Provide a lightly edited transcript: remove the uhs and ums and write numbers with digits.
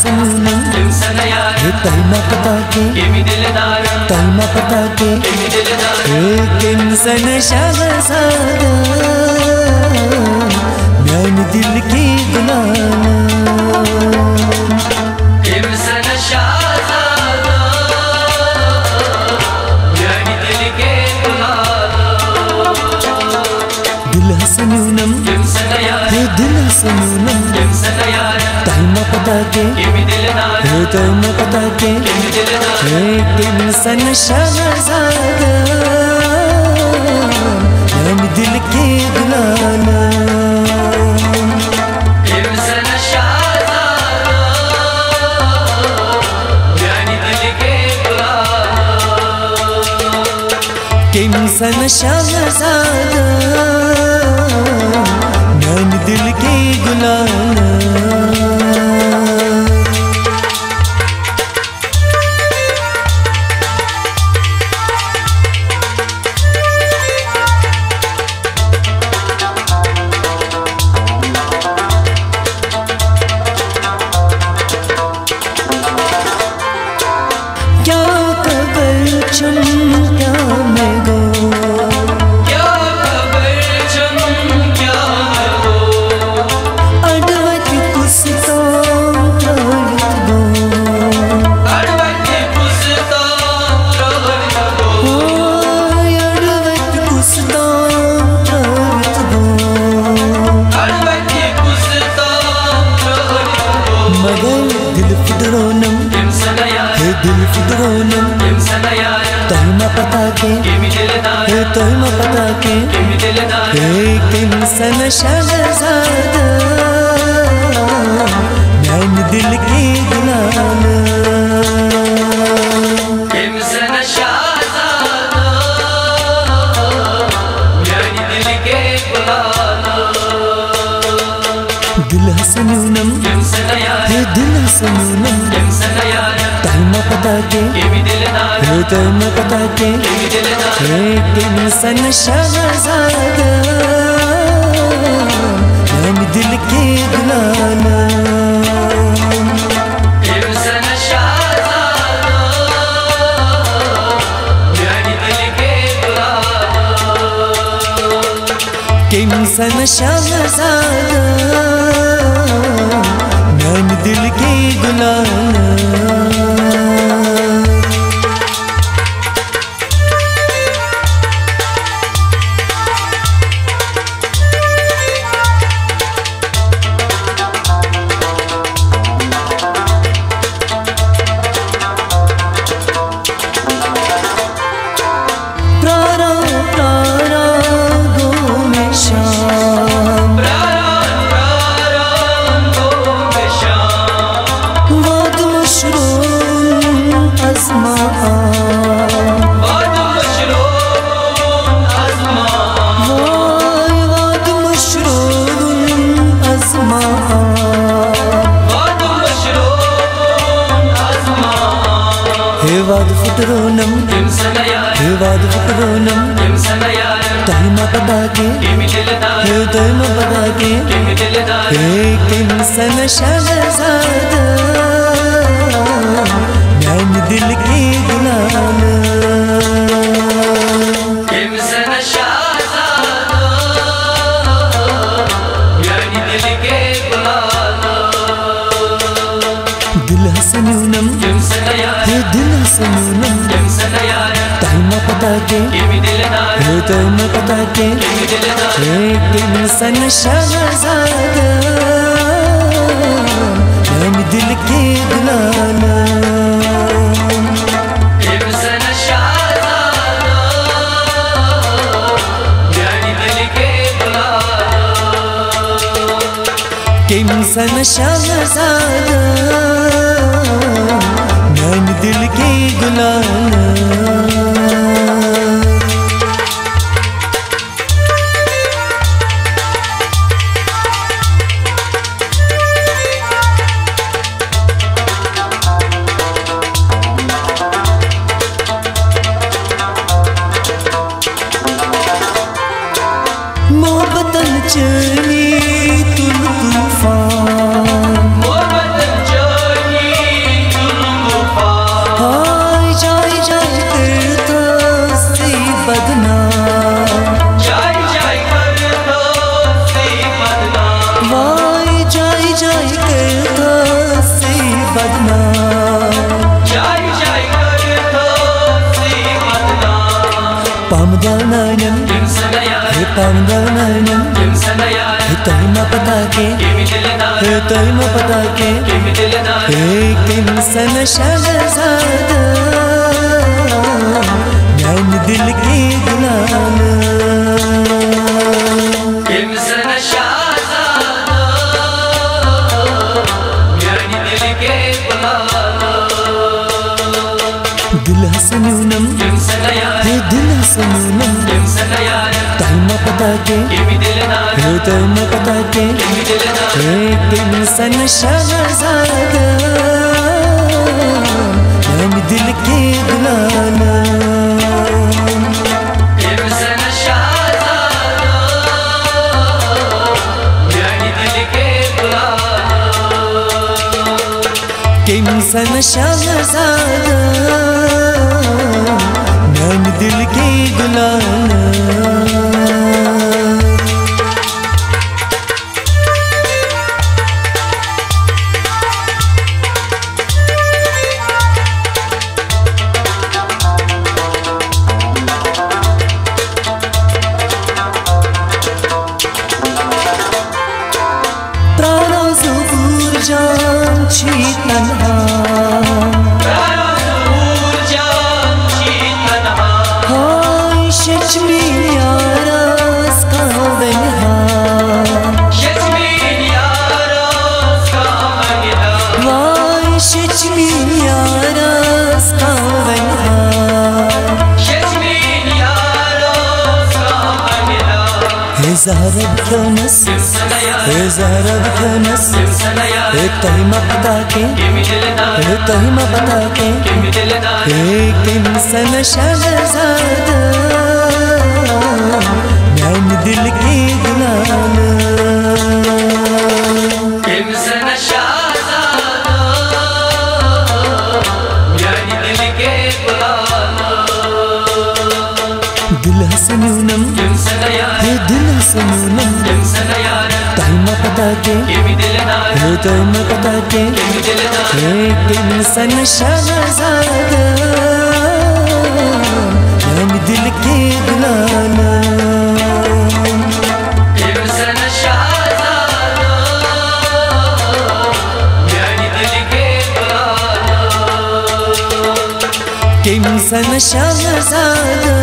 हसनूनम हे तैमा पता के तैमा पता के एक इंसान शहज़ादा मैंने दिल की गुलाम इंसान शहज़ादा मैंने दिल के गुलाम दिल हसनूनम हे दिल हसनूनम तैमा पता के हे तैमा पता के एक इंसान शहज़ादा मैंने दिल की गुलाम इंसान शहज़ादा मैंने दिल के गुलाम इंसान शहज़ादा मैंने दिल की गुलाम तैमा पता के हे तैमा पता के एक इंसान शहज़ादा मैंने दिल की गुलाम इंसान शहज़ादा मैंने दिल के गुलाम दिल हसनूनम हे दिल हसनूनम तैमा पता के हे तैमा पता के एक इंसान शहज़ादा मैंने दिल की गुलाम इंसान शहज़ादा मैंने दिल के गुलाम इंसान शहज़ादा मैंने दिल की गुलाम वाद फुटरोनम हे वाद फुटरोनम तैमा पता के हे तैमा पता के एक इंसान शहज़ादा मैंने दिल की गुलाम इंसान शहज़ादा मैंने दिल के गुलाम दिल हसनूनम हे दिल हसनूनम तैमा पता के हे तैमा पता के एक इंसान शहज़ादा मैंने दिल की गुलाम इंसान शहज़ादा मैंने दिल के गुलाम इंसान शहज़ादा मैंने दिल की गुलाम मोहब्बतन चली तुल तूफान मोहब्बतन चली पामदानानम हे पामदानानम हे तोहिमा पता के हे तोहिमा पता के एक इंसान शहजादा मैन दिल की गुलाम इंसान शहजादा मैन दिल के गुलाम दिल हसनूनम हे दिल हसनूनम तोहिमा पता के हे तोहिमा पता के एक इंसान शहजादा मैन दिल के गुलाम इंसान शहजादा मैन दिल के गुलाम जान छी तन्हा हाय शचमी यारास कावनहा वाय शचमी यारास कावनहा हे ज़हरा बखनस हे ज़हरा बखनस हे तोहिमा पता के हे तोहिमा पता के एक इंसान शहजादा मैन दिल के गुलाम इंसान शहजादा मैन दिल के गुलाम दिल हसनूनम हे दिल हसनूनम तोहिमा पता के हे तोहिमा पता के एक इंसान शहजादा मैन दिल के गुलाम इंसान शहजादा मैन दिल के गुलाम इंसान शहजादा